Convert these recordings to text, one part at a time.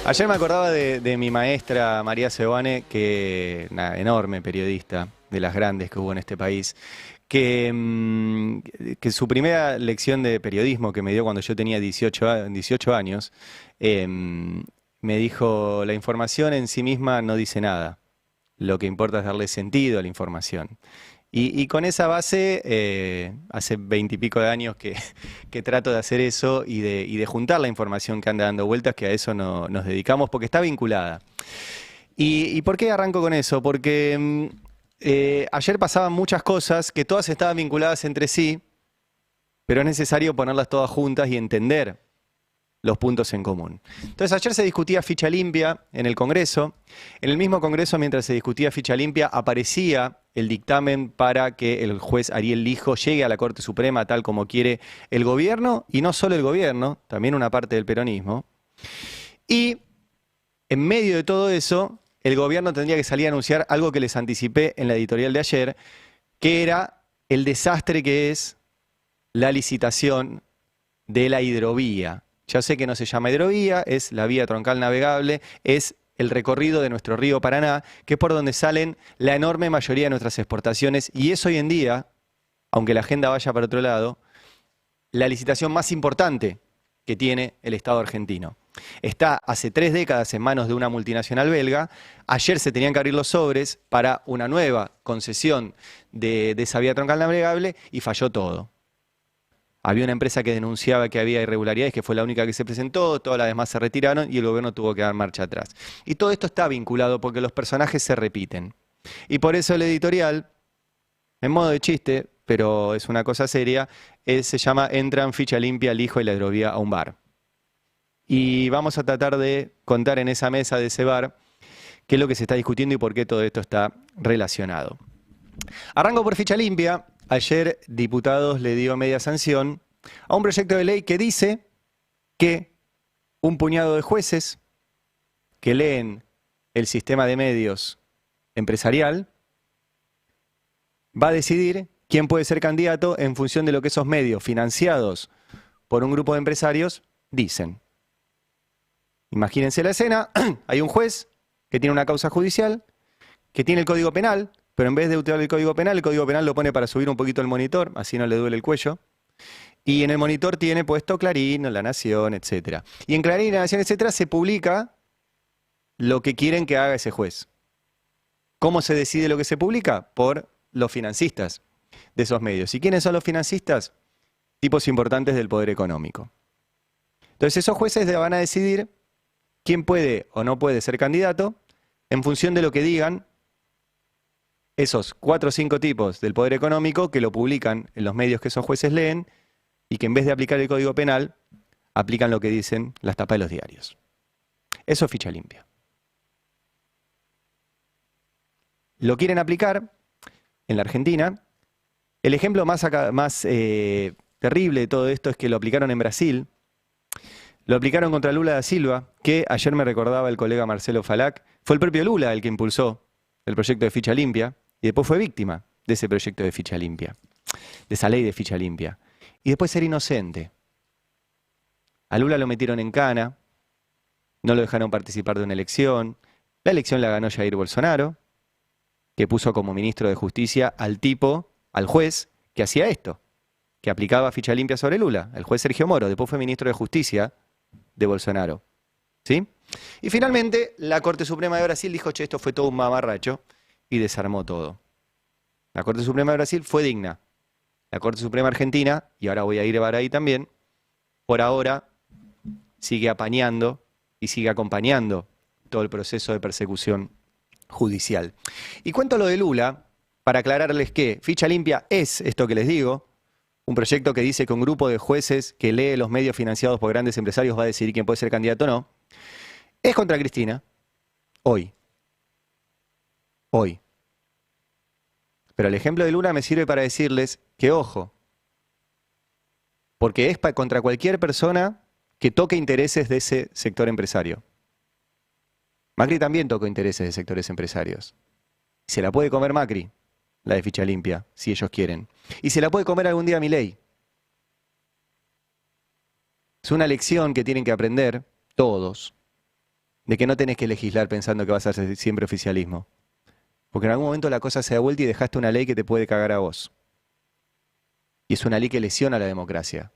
Ayer me acordaba de mi maestra María Sebane, que una enorme periodista, de las grandes que hubo en este país, que su primera lección de periodismo que me dio cuando yo tenía 18 años, me dijo: la información en sí misma no dice nada, lo que importa es darle sentido a la información. Y con esa base, hace 20 y pico de años que trato de hacer eso y de juntar la información que anda dando vueltas, que a eso nos dedicamos, porque está vinculada. ¿Y por qué arranco con eso? Porque ayer pasaban muchas cosas que todas estaban vinculadas entre sí, pero es necesario ponerlas todas juntas y entender los puntos en común. Entonces, ayer se discutía ficha limpia en el Congreso. En el mismo Congreso, mientras se discutía ficha limpia, aparecía el dictamen para que el juez Ariel Lijo llegue a la Corte Suprema tal como quiere el gobierno, y no solo el gobierno, también una parte del peronismo. Y en medio de todo eso, el gobierno tendría que salir a anunciar algo que les anticipé en la editorial de ayer, que era el desastre que es la licitación de la hidrovía. Ya sé que no se llama hidrovía, es la vía troncal navegable, es el recorrido de nuestro río Paraná, que es por donde salen la enorme mayoría de nuestras exportaciones, y es hoy en día, aunque la agenda vaya para otro lado, la licitación más importante que tiene el Estado argentino. Está hace 3 décadas en manos de una multinacional belga. Ayer se tenían que abrir los sobres para una nueva concesión de esa vía troncal navegable y falló todo. Había una empresa que denunciaba que había irregularidades, que fue la única que se presentó, todas las demás se retiraron y el gobierno tuvo que dar marcha atrás. Y todo esto está vinculado porque los personajes se repiten. Y por eso el editorial, en modo de chiste, pero es una cosa seria, se llama Entran ficha limpia, el hijo y la hidrovía a un bar. Y vamos a tratar de contar en esa mesa de ese bar qué es lo que se está discutiendo y por qué todo esto está relacionado. Arranco por ficha limpia. Ayer diputados le dio media sanción a un proyecto de ley que dice que un puñado de jueces que leen el sistema de medios empresarial va a decidir quién puede ser candidato en función de lo que esos medios financiados por un grupo de empresarios dicen. Imagínense la escena: hay un juez que tiene una causa judicial, que tiene el Código Penal, pero en vez de utilizar el Código Penal lo pone para subir un poquito el monitor, así no le duele el cuello. Y en el monitor tiene puesto Clarín, La Nación, etc. Y en Clarín, La Nación, etc. se publica lo que quieren que haga ese juez. ¿Cómo se decide lo que se publica? Por los financistas de esos medios. ¿Y quiénes son los financistas? Tipos importantes del poder económico. Entonces esos jueces van a decidir quién puede o no puede ser candidato en función de lo que digan esos 4 o 5 tipos del poder económico que lo publican en los medios que esos jueces leen y que en vez de aplicar el Código Penal, aplican lo que dicen las tapas de los diarios. Eso es ficha limpia. Lo quieren aplicar en la Argentina. El ejemplo más terrible de todo esto es que lo aplicaron en Brasil. Lo aplicaron contra Lula da Silva, que ayer me recordaba el colega Marcelo Falac, fue el propio Lula el que impulsó el proyecto de ficha limpia y después fue víctima de ese proyecto de ficha limpia, de esa ley de ficha limpia. Y después era inocente. A Lula lo metieron en cana, no lo dejaron participar de una elección. La elección la ganó Jair Bolsonaro, que puso como ministro de Justicia al juez que hacía esto, que aplicaba ficha limpia sobre Lula, el juez Sergio Moro. Después fue ministro de Justicia de Bolsonaro. ¿Sí? Y finalmente la Corte Suprema de Brasil dijo: che, esto fue todo un mamarracho, y desarmó todo. La Corte Suprema de Brasil fue digna. La Corte Suprema Argentina, y ahora voy a ir para ahí también, por ahora sigue apañando y sigue acompañando todo el proceso de persecución judicial. Y cuento lo de Lula para aclararles que ficha limpia es esto que les digo: un proyecto que dice que un grupo de jueces que lee los medios financiados por grandes empresarios va a decidir quién puede ser candidato o no. Es contra Cristina, hoy. Hoy. Pero el ejemplo de Lula me sirve para decirles que ojo, porque es contra cualquier persona que toque intereses de ese sector empresario. Macri también tocó intereses de sectores empresarios. Se la puede comer Macri, la de ficha limpia, si ellos quieren. Y se la puede comer algún día Milei. Es una lección que tienen que aprender todos. de que no tenés que legislar pensando que vas a hacer siempre oficialismo. Porque en algún momento la cosa se da vuelta y dejaste una ley que te puede cagar a vos. Y es una ley que lesiona la democracia.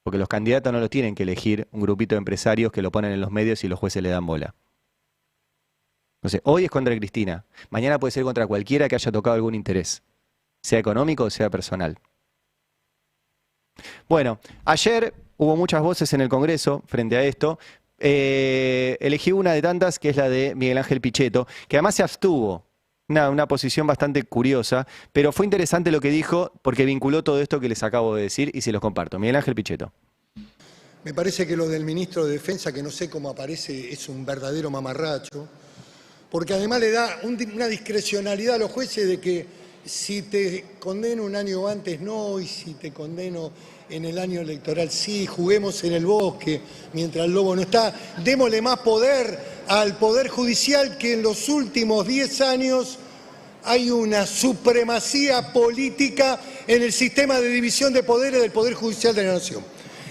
Porque los candidatos no los tienen que elegir un grupito de empresarios que lo ponen en los medios y los jueces le dan bola. Entonces, hoy es contra Cristina. Mañana puede ser contra cualquiera que haya tocado algún interés, sea económico o sea personal. Bueno, ayer hubo muchas voces en el Congreso frente a esto. Elegí una de tantas, que es la de Miguel Ángel Pichetto, que además se abstuvo. Una posición bastante curiosa, pero fue interesante lo que dijo porque vinculó todo esto que les acabo de decir y se los comparto. Miguel Ángel Pichetto. Me parece que lo del ministro de Defensa, que no sé cómo aparece, es un verdadero mamarracho, porque además le da una discrecionalidad a los jueces de que si te condeno un año antes no, y si te condeno en el año electoral sí, juguemos en el bosque mientras el lobo no está. Démosle más poder al Poder Judicial, que en los últimos 10 años hay una supremacía política en el sistema de división de poderes del Poder Judicial de la Nación.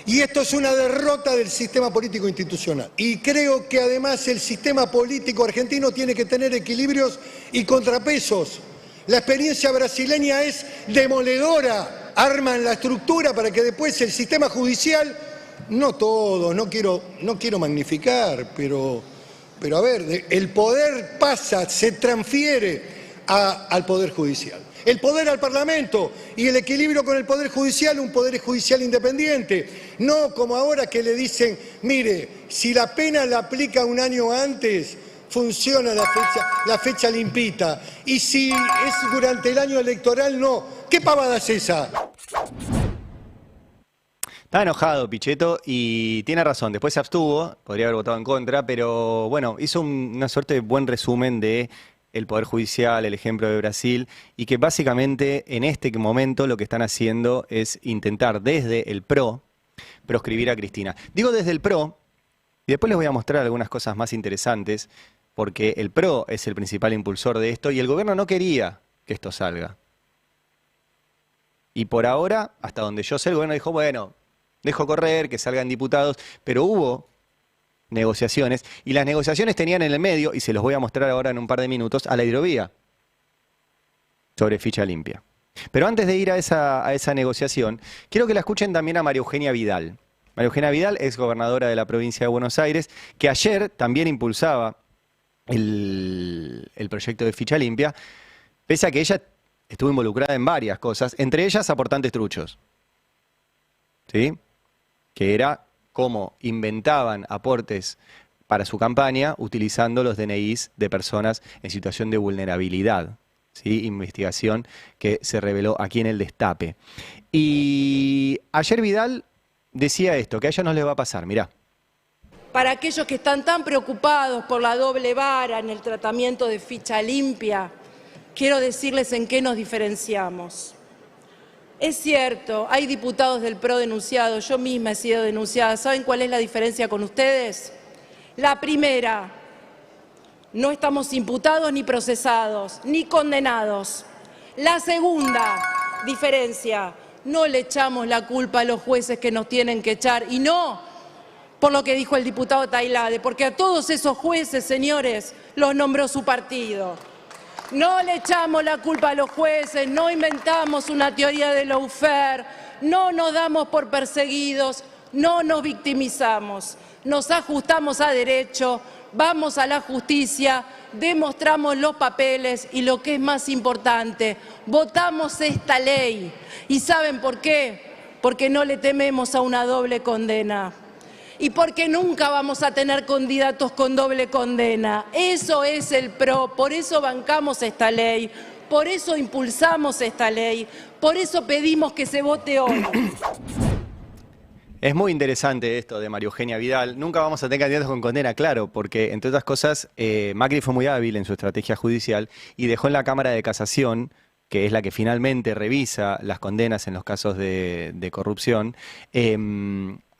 Y esto es una derrota del sistema político institucional. Y creo que además el sistema político argentino tiene que tener equilibrios y contrapesos. La experiencia brasileña es demoledora. Arman la estructura para que después el sistema judicial, no todo, no quiero magnificar, pero a ver, el poder pasa, se transfiere al Poder Judicial. El poder al Parlamento y el equilibrio con el Poder Judicial, un Poder Judicial independiente. No como ahora que le dicen, mire, si la pena la aplica un año antes, funciona la fecha limpita. Y si es durante el año electoral, no. ¿Qué pavada es esa? Está enojado Pichetto y tiene razón. Después se abstuvo, podría haber votado en contra, pero bueno, hizo una suerte de buen resumen de el Poder Judicial, el ejemplo de Brasil, y que básicamente en este momento lo que están haciendo es intentar desde el PRO proscribir a Cristina. Digo desde el PRO, y después les voy a mostrar algunas cosas más interesantes, porque el PRO es el principal impulsor de esto y el gobierno no quería que esto salga. Y por ahora, hasta donde yo sé, el gobierno dijo, bueno, dejo correr, que salgan diputados, pero hubo negociaciones, y las negociaciones tenían en el medio, y se los voy a mostrar ahora en un par de minutos, a la hidrovía sobre ficha limpia. Pero antes de ir a esa negociación, quiero que la escuchen también a María Eugenia Vidal. María Eugenia Vidal es gobernadora de la provincia de Buenos Aires, que ayer también impulsaba el proyecto de ficha limpia, pese a que ella estuvo involucrada en varias cosas, entre ellas aportantes truchos, ¿sí? Que era cómo inventaban aportes para su campaña utilizando los DNIs de personas en situación de vulnerabilidad, ¿sí? Investigación que se reveló aquí en el Destape. Y ayer Vidal decía esto, que a ella no le va a pasar, mirá. Para aquellos que están tan preocupados por la doble vara en el tratamiento de ficha limpia, quiero decirles en qué nos diferenciamos. Es cierto, hay diputados del PRO denunciados, yo misma he sido denunciada. ¿Saben cuál es la diferencia con ustedes? La primera, no estamos imputados ni procesados, ni condenados. La segunda diferencia, no le echamos la culpa a los jueces que nos tienen que echar, y no por lo que dijo el diputado Tailade, porque a todos esos jueces, señores, los nombró su partido. No le echamos la culpa a los jueces, no inventamos una teoría de lawfare, no nos damos por perseguidos, no nos victimizamos, nos ajustamos a derecho, vamos a la justicia, demostramos los papeles y lo que es más importante, votamos esta ley. ¿Y saben por qué? Porque no le tememos a una doble condena. Y porque nunca vamos a tener candidatos con doble condena. Eso es el PRO, por eso bancamos esta ley, por eso impulsamos esta ley, por eso pedimos que se vote hoy. Es muy interesante esto de María Eugenia Vidal. Nunca vamos a tener candidatos con condena, claro, porque entre otras cosas Macri fue muy hábil en su estrategia judicial y dejó en la Cámara de Casación, que es la que finalmente revisa las condenas en los casos de corrupción,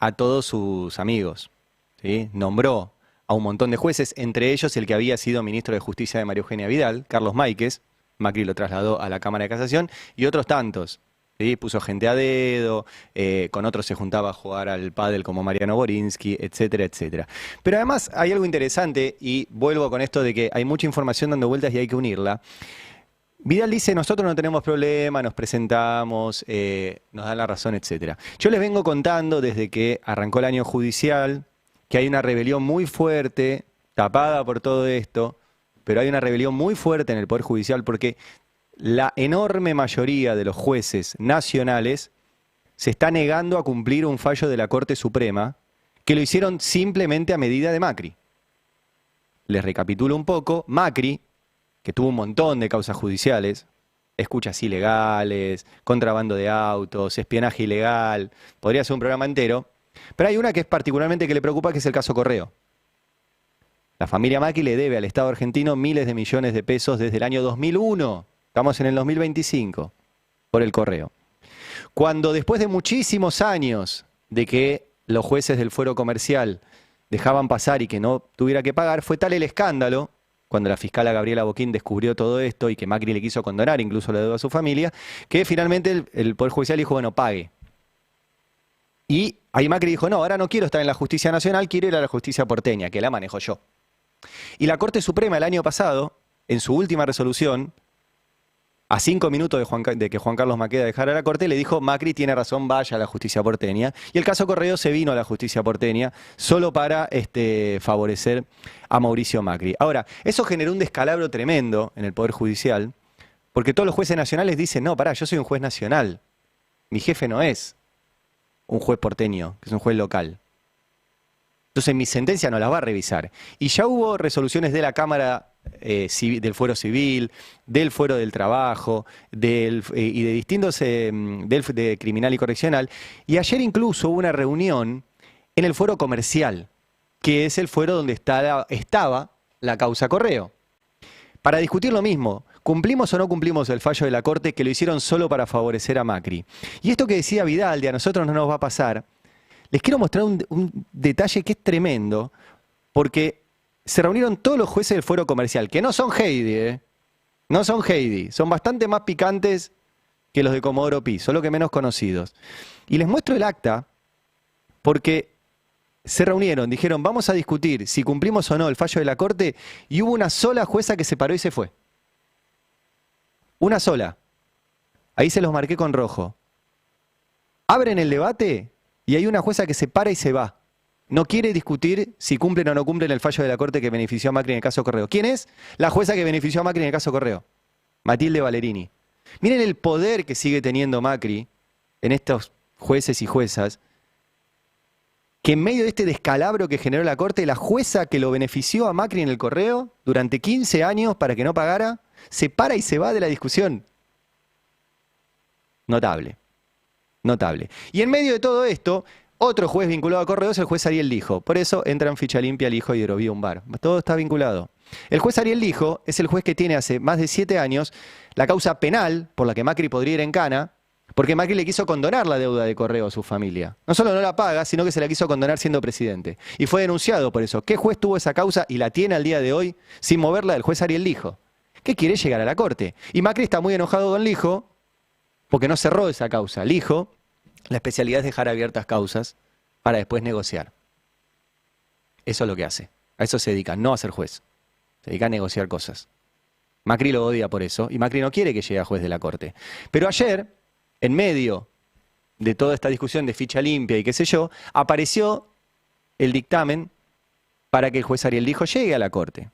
a todos sus amigos, ¿sí? Nombró a un montón de jueces, entre ellos el que había sido ministro de Justicia de María Eugenia Vidal, Carlos Máiquez, Macri lo trasladó a la Cámara de Casación, y otros tantos, ¿sí? Puso gente a dedo, con otros se juntaba a jugar al pádel como Mariano Borinsky, etcétera, etcétera. Pero además hay algo interesante, y vuelvo con esto de que hay mucha información dando vueltas y hay que unirla. Vidal dice, nosotros no tenemos problema, nos presentamos, nos dan la razón, etcétera. Yo les vengo contando desde que arrancó el año judicial que hay una rebelión muy fuerte, tapada por todo esto, pero hay una rebelión muy fuerte en el Poder Judicial porque la enorme mayoría de los jueces nacionales se está negando a cumplir un fallo de la Corte Suprema que lo hicieron simplemente a medida de Macri. Les recapitulo un poco. Macri, que tuvo un montón de causas judiciales, escuchas ilegales, contrabando de autos, espionaje ilegal, podría ser un programa entero, pero hay una que es particularmente que le preocupa, que es el caso Correo. La familia Macri le debe al Estado argentino miles de millones de pesos desde el año 2001, estamos en el 2025, por el Correo. Cuando después de muchísimos años de que los jueces del fuero comercial dejaban pasar y que no tuviera que pagar, fue tal el escándalo, cuando la fiscala Gabriela Boquín descubrió todo esto y que Macri le quiso condonar incluso la deuda a su familia, que finalmente el Poder Judicial dijo, bueno, pague. Y ahí Macri dijo, no, ahora no quiero estar en la justicia nacional, quiero ir a la justicia porteña, que la manejo yo. Y la Corte Suprema el año pasado, en su última resolución, a 5 minutos de que Juan Carlos Maqueda dejara la Corte, le dijo, Macri tiene razón, vaya a la justicia porteña. Y el caso Correo se vino a la justicia porteña solo para favorecer a Mauricio Macri. Ahora, eso generó un descalabro tremendo en el Poder Judicial, porque todos los jueces nacionales dicen, no, pará, yo soy un juez nacional. Mi jefe no es un juez porteño, que es un juez local. Entonces mi sentencia no la va a revisar. Y ya hubo resoluciones de la Cámara del Fuero Civil, del Fuero del Trabajo, y de distintos, de Criminal y Correccional. Y ayer incluso hubo una reunión en el Fuero Comercial, que es el fuero donde estaba la causa Correo, para discutir lo mismo. ¿Cumplimos o no cumplimos el fallo de la Corte que lo hicieron solo para favorecer a Macri? Y esto que decía Vidal, de a nosotros no nos va a pasar, les quiero mostrar un detalle que es tremendo, porque se reunieron todos los jueces del Fuero Comercial, que no son Heidi, no son Heidi, son bastante más picantes que los de Comodoro Pi, son los que menos conocidos. Y les muestro el acta, porque se reunieron, dijeron, vamos a discutir si cumplimos o no el fallo de la Corte, y hubo una sola jueza que se paró y se fue. Una sola. Ahí se los marqué con rojo. Abren el debate y hay una jueza que se para y se va. No quiere discutir si cumplen o no cumplen el fallo de la Corte que benefició a Macri en el caso Correo. ¿Quién es? La jueza que benefició a Macri en el caso Correo. Matilde Valerini. Miren el poder que sigue teniendo Macri en estos jueces y juezas, que en medio de este descalabro que generó la Corte, la jueza que lo benefició a Macri en el Correo durante 15 años para que no pagara, se para y se va de la discusión. Notable. Notable. Y en medio de todo esto, otro juez vinculado a Correo es el juez Ariel Lijo. Por eso entra en ficha limpia Lijo y Hidrovía Umbar. Todo está vinculado. El juez Ariel Lijo es el juez que tiene hace más de 7 años la causa penal por la que Macri podría ir en cana, porque Macri le quiso condonar la deuda de Correo a su familia. No solo no la paga, sino que se la quiso condonar siendo presidente. Y fue denunciado por eso. ¿Qué juez tuvo esa causa y la tiene al día de hoy sin moverla? El juez Ariel Lijo, que quiere llegar a la Corte. Y Macri está muy enojado con Lijo porque no cerró esa causa. Lijo, la especialidad es dejar abiertas causas para después negociar. Eso es lo que hace. A eso se dedica, no a ser juez. Se dedica a negociar cosas. Macri lo odia por eso y Macri no quiere que llegue a juez de la Corte. Pero ayer, en medio de toda esta discusión de ficha limpia y qué sé yo, apareció el dictamen para que el juez Ariel Lijo llegue a la Corte.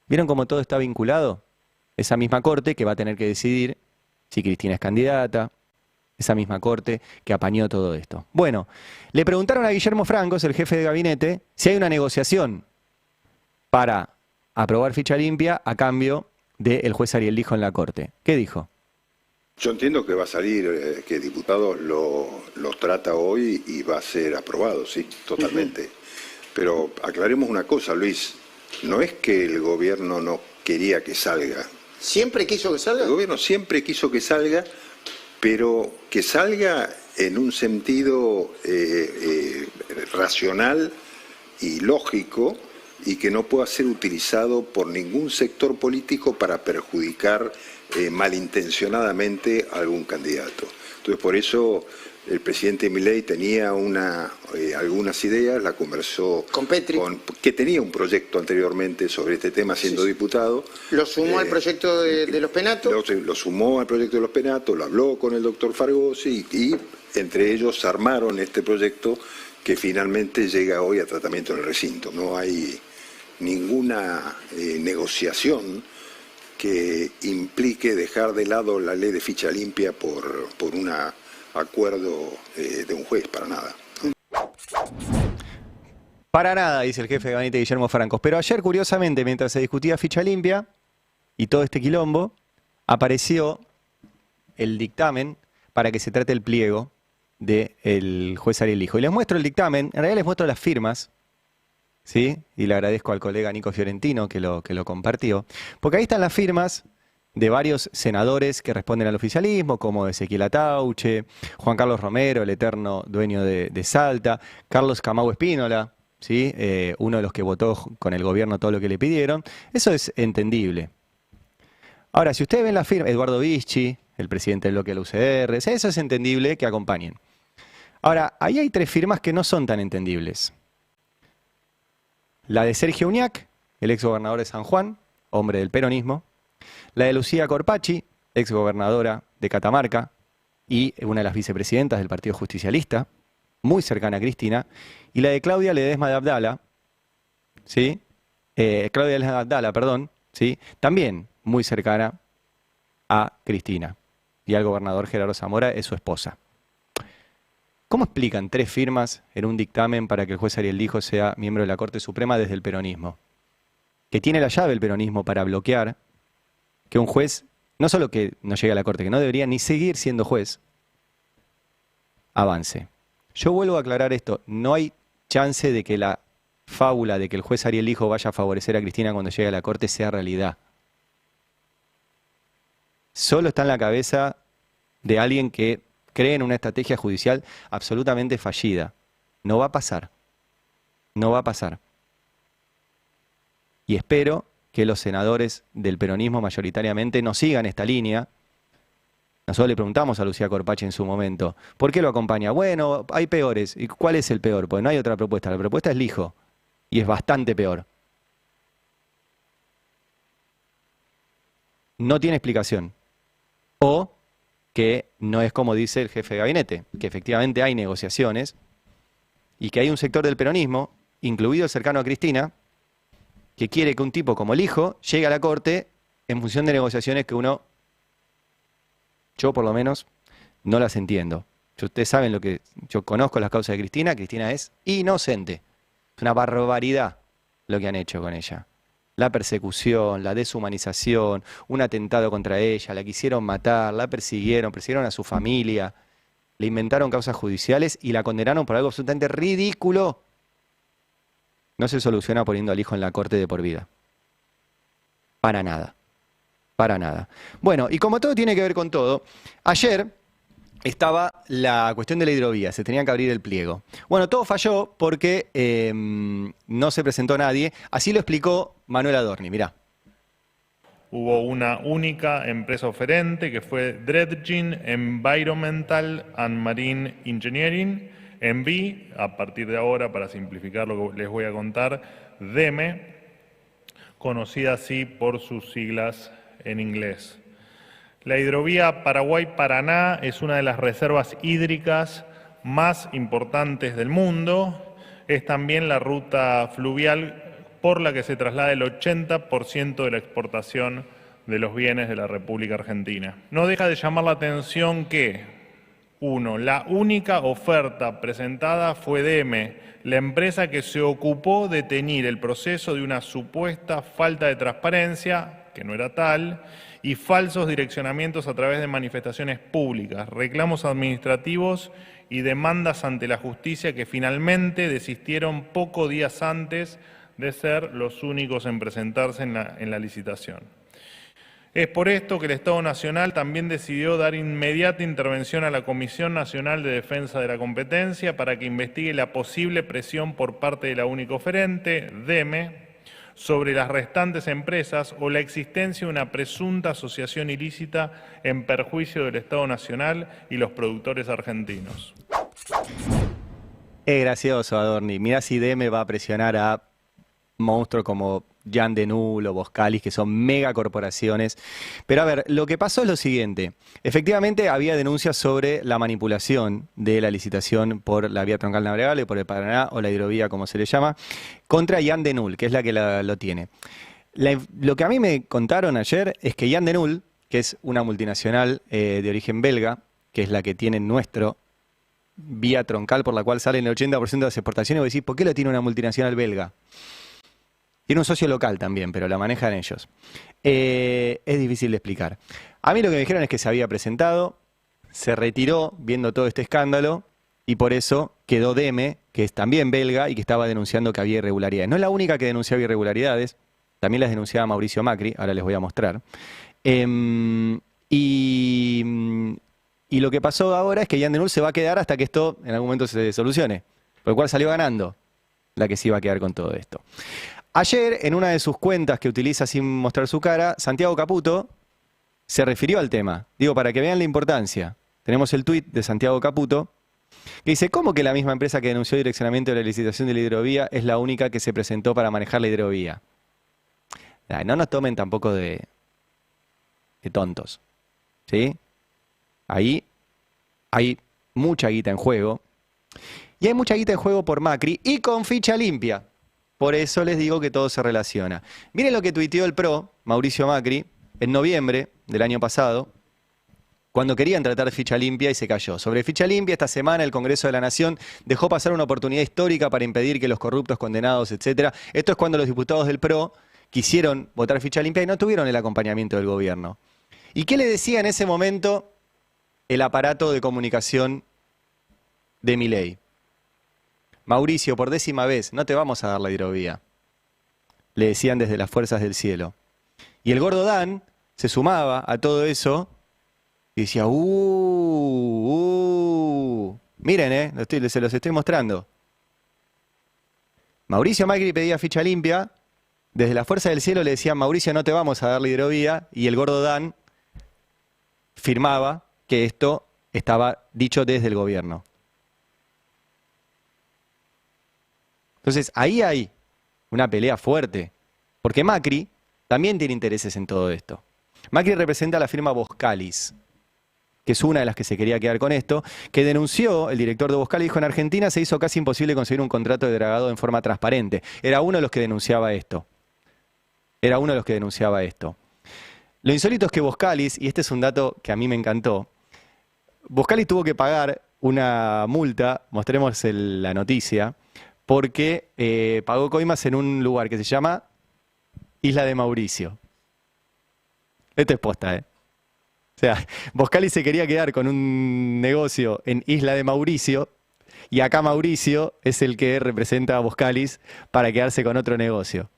¿Vieron cómo todo está vinculado? Esa misma Corte que va a tener que decidir si Cristina es candidata, esa misma Corte que apañó todo esto. Bueno, le preguntaron a Guillermo Francos, el jefe de gabinete, si hay una negociación para aprobar ficha limpia a cambio del juez Ariel Lijo en la Corte. ¿Qué dijo? Yo entiendo que va a salir, que diputados lo trata hoy y va a ser aprobado, sí, totalmente. Pero aclaremos una cosa, Luis, no es que el gobierno no quería que salga. ¿Siempre quiso que salga? El gobierno siempre quiso que salga, pero que salga en un sentido racional y lógico y que no pueda ser utilizado por ningún sector político para perjudicar malintencionadamente a algún candidato. Entonces, por eso el presidente Milei tenía algunas ideas, la conversó con Petri, que tenía un proyecto anteriormente sobre este tema siendo diputado. ¿Lo sumó al proyecto de los penatos? Lo sumó al proyecto de los penatos, lo habló con el doctor Fargosi y entre ellos armaron este proyecto que finalmente llega hoy a tratamiento en el recinto. No hay ninguna negociación que implique dejar de lado la ley de ficha limpia por un acuerdo de un juez, para nada. Para nada, dice el jefe de gabinete Guillermo Farancos. Pero ayer, curiosamente, mientras se discutía ficha limpia y todo este quilombo, apareció el dictamen para que se trate el pliego del juez Ariel Lijo. Y les muestro el dictamen, en realidad les muestro las firmas, ¿sí? Y le agradezco al colega Nico Fiorentino que lo compartió, porque ahí están las firmas de varios senadores que responden al oficialismo, como Ezequiel Atauche, Juan Carlos Romero, el eterno dueño de Salta, Carlos Camau Espínola, ¿sí? Uno de los que votó con el gobierno todo lo que le pidieron. Eso es entendible. Ahora, si ustedes ven la firma, Eduardo Vichy, el presidente del bloque de la UCR, eso es entendible que acompañen. Ahora, ahí hay tres firmas que no son tan entendibles. La de Sergio Uñac, el exgobernador de San Juan, hombre del peronismo. La de Lucía Corpacci, exgobernadora de Catamarca y una de las vicepresidentas del Partido Justicialista, muy cercana a Cristina. Y la de Claudia Ledesma de Abdala, ¿sí? Claudia Ledesma de Abdala, perdón, ¿sí? También muy cercana a Cristina. Y al gobernador Gerardo Zamora es su esposa. ¿Cómo explican tres firmas en un dictamen para que el juez Ariel Lijo sea miembro de la Corte Suprema desde el peronismo? Que tiene la llave el peronismo para bloquear que un juez, no solo que no llegue a la Corte, que no debería ni seguir siendo juez, avance. Yo vuelvo a aclarar esto, no hay chance de que la fábula de que el juez Ariel Lijo vaya a favorecer a Cristina cuando llegue a la Corte sea realidad. Solo está en la cabeza de alguien que cree en una estrategia judicial absolutamente fallida. No va a pasar. No va a pasar. Y espero que los senadores del peronismo mayoritariamente no sigan esta línea. Nosotros le preguntamos a Lucía Corpacci en su momento, ¿por qué lo acompaña? Bueno, hay peores. ¿Y cuál es el peor? Pues no hay otra propuesta. La propuesta es Lijo. Y es bastante peor. No tiene explicación. O que no es como dice el jefe de gabinete, que efectivamente hay negociaciones y que hay un sector del peronismo, incluido el cercano a Cristina, que quiere que un tipo como el Hijo llegue a la Corte en función de negociaciones que yo por lo menos, no las entiendo. Ustedes saben lo que yo conozco las causas de Cristina. Cristina es inocente. Es una barbaridad lo que han hecho con ella. La persecución, la deshumanización, un atentado contra ella, la quisieron matar, la persiguieron a su familia, le inventaron causas judiciales y la condenaron por algo absolutamente ridículo. No se soluciona poniendo al Hijo en la Corte de por vida. Para nada. Para nada. Bueno, y como todo tiene que ver con todo, ayer estaba la cuestión de la hidrovía, se tenía que abrir el pliego. Bueno, todo falló porque no se presentó nadie, así lo explicó Manuel Adorni, mirá. Hubo una única empresa oferente que fue Dredging Environmental and Marine Engineering, ENVI, a partir de ahora, para simplificar lo que les voy a contar, DEME, conocida así por sus siglas en inglés. La hidrovía Paraguay-Paraná es una de las reservas hídricas más importantes del mundo. Es también la ruta fluvial por la que se traslada el 80% de la exportación de los bienes de la República Argentina. No deja de llamar la atención que, uno, la única oferta presentada fue DEME, la empresa que se ocupó de teñir el proceso de una supuesta falta de transparencia, que no era tal, y falsos direccionamientos a través de manifestaciones públicas, reclamos administrativos y demandas ante la justicia que finalmente desistieron pocos días antes de ser los únicos en presentarse en la licitación. Es por esto que el Estado Nacional también decidió dar inmediata intervención a la Comisión Nacional de Defensa de la Competencia para que investigue la posible presión por parte de la única oferente, DEME, sobre las restantes empresas o la existencia de una presunta asociación ilícita en perjuicio del Estado Nacional y los productores argentinos. Es gracioso, Adorni. Mirá si DM va a presionar a monstruos como Jan Denul o Boskalis, que son megacorporaciones. Pero a ver, lo que pasó es lo siguiente. Efectivamente, había denuncias sobre la manipulación de la licitación por la vía troncal navegable, por el Paraná o la hidrovía, como se le llama, contra Jan Denul, que es la que lo tiene. Lo que a mí me contaron ayer es que Jan Denul, que es una multinacional de origen belga, que es la que tiene nuestro vía troncal por la cual salen el 80% de las exportaciones, vos decís, ¿por qué lo tiene una multinacional belga? Tiene un socio local también, pero la manejan ellos. Es difícil de explicar. A mí lo que me dijeron es que se había presentado, se retiró viendo todo este escándalo y por eso quedó Deme, que es también belga y que estaba denunciando que había irregularidades. No es la única que denunciaba irregularidades, también las denunciaba Mauricio Macri, ahora les voy a mostrar. Y lo que pasó ahora es que Jan Denul se va a quedar hasta que esto en algún momento se solucione, por lo cual salió ganando la que se iba a quedar con todo esto. Ayer, en una de sus cuentas que utiliza sin mostrar su cara, Santiago Caputo se refirió al tema. Digo, para que vean la importancia. Tenemos el tuit de Santiago Caputo, que dice, ¿cómo que la misma empresa que denunció direccionamiento de la licitación de la hidrovía es la única que se presentó para manejar la hidrovía? No nos tomen tampoco de tontos. ¿Sí? Ahí hay mucha guita en juego. Y hay mucha guita en juego por Macri y con ficha limpia. Por eso les digo que todo se relaciona. Miren lo que tuiteó el PRO, Mauricio Macri, en noviembre del año pasado, cuando querían tratar ficha limpia y se cayó. Sobre ficha limpia, esta semana el Congreso de la Nación dejó pasar una oportunidad histórica para impedir que los corruptos, condenados, etc. Esto es cuando los diputados del PRO quisieron votar ficha limpia y no tuvieron el acompañamiento del gobierno. ¿Y qué le decía en ese momento el aparato de comunicación de Milei? Mauricio, por 10ª vez, no te vamos a dar la hidrovía. Le decían desde las fuerzas del cielo. Y el gordo Dan se sumaba a todo eso y decía, miren, se los estoy mostrando. Mauricio Macri pedía ficha limpia, desde la fuerza del cielo le decían, Mauricio, no te vamos a dar la hidrovía, y el gordo Dan firmaba que esto estaba dicho desde el gobierno. Entonces, ahí hay una pelea fuerte, porque Macri también tiene intereses en todo esto. Macri representa a la firma Boskalis, que es una de las que se quería quedar con esto, que denunció, el director de Boskalis dijo, en Argentina se hizo casi imposible conseguir un contrato de dragado en forma transparente. Era uno de los que denunciaba esto. Lo insólito es que Boskalis, y este es un dato que a mí me encantó, Boskalis tuvo que pagar una multa, mostremos la noticia, porque pagó coimas en un lugar que se llama Isla de Mauricio. Esto es posta, ¿eh? O sea, Boskalis se quería quedar con un negocio en Isla de Mauricio y acá Mauricio es el que representa a Boskalis para quedarse con otro negocio.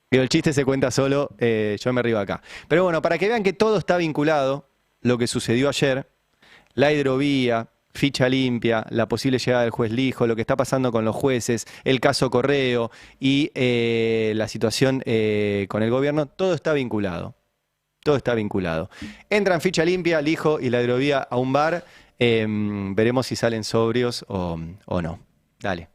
Pero el chiste se cuenta solo, yo me río acá. Pero bueno, para que vean que todo está vinculado, lo que sucedió ayer, la hidrovía, ficha limpia, la posible llegada del juez Lijo, lo que está pasando con los jueces, el caso Correo y la situación con el gobierno, todo está vinculado. Todo está vinculado. Entran ficha limpia, Lijo y la hidrovía a un bar. Veremos si salen sobrios o no. Dale.